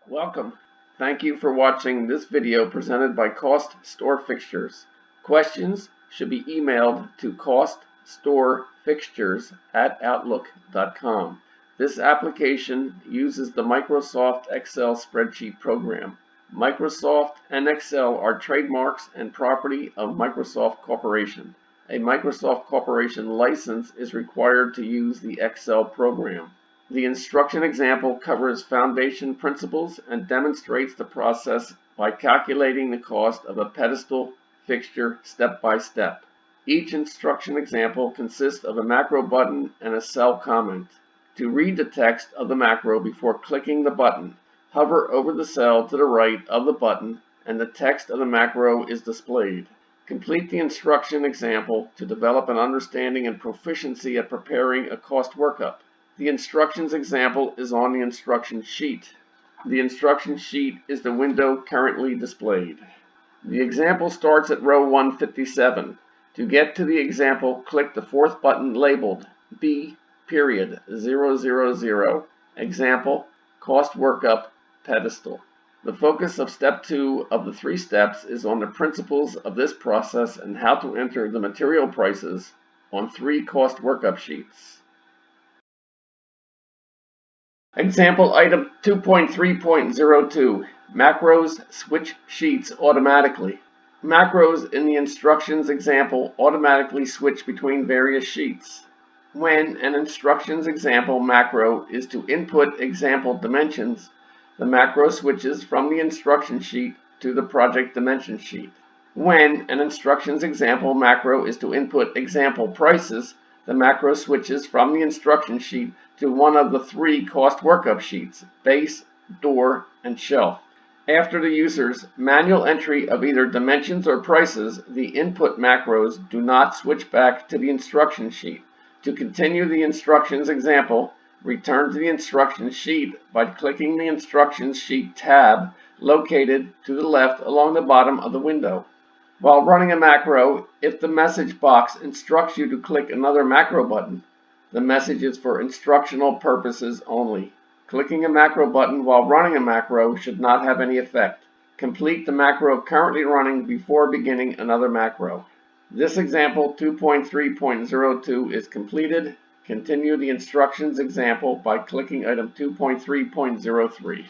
Welcome. Thank you for watching this video presented by CostStoreFixtures. Questions should be emailed to CostStoreFixtures@outlook.com. This application uses the Microsoft Excel spreadsheet program. Microsoft and Excel are trademarks and property of Microsoft Corporation. A Microsoft Corporation license is required to use the Excel program. The instruction example covers foundation principles and demonstrates the process by calculating the cost of a pedestal fixture step by step. Each instruction example consists of a macro button and a cell comment. To read the text of the macro before clicking the button, hover over the cell to the right of the button and the text of the macro is displayed. Complete the instruction example to develop an understanding and proficiency at preparing a cost workup. The instructions example is on the instruction sheet. The instruction sheet is the window currently displayed. The example starts at row 157. To get to the example, click the fourth button labeled B.000 Example Cost Workup Pedestal. The focus of step 2 of the 3 steps is on the principles of this process and how to enter the material prices on 3 cost workup sheets. Example item 2.3.02 Macros switch sheets automatically. Macros in the instructions example automatically switch between various sheets. When an instructions example macro is to input example dimensions, the macro switches from the instruction sheet to the project dimension sheet. When an instructions example macro is to input example prices, the macro switches from the instruction sheet to one of the 3 cost workup sheets, base, door, and shelf. After the user's manual entry of either dimensions or prices, the input macros do not switch back to the instruction sheet. To continue the instructions example, return to the instructions sheet by clicking the instructions sheet tab located to the left along the bottom of the window. While running a macro, if the message box instructs you to click another macro button, the message is for instructional purposes only. Clicking a macro button while running a macro should not have any effect. Complete the macro currently running before beginning another macro. This example 2.3.02 is completed. Continue the instructions example by clicking item 2.3.03.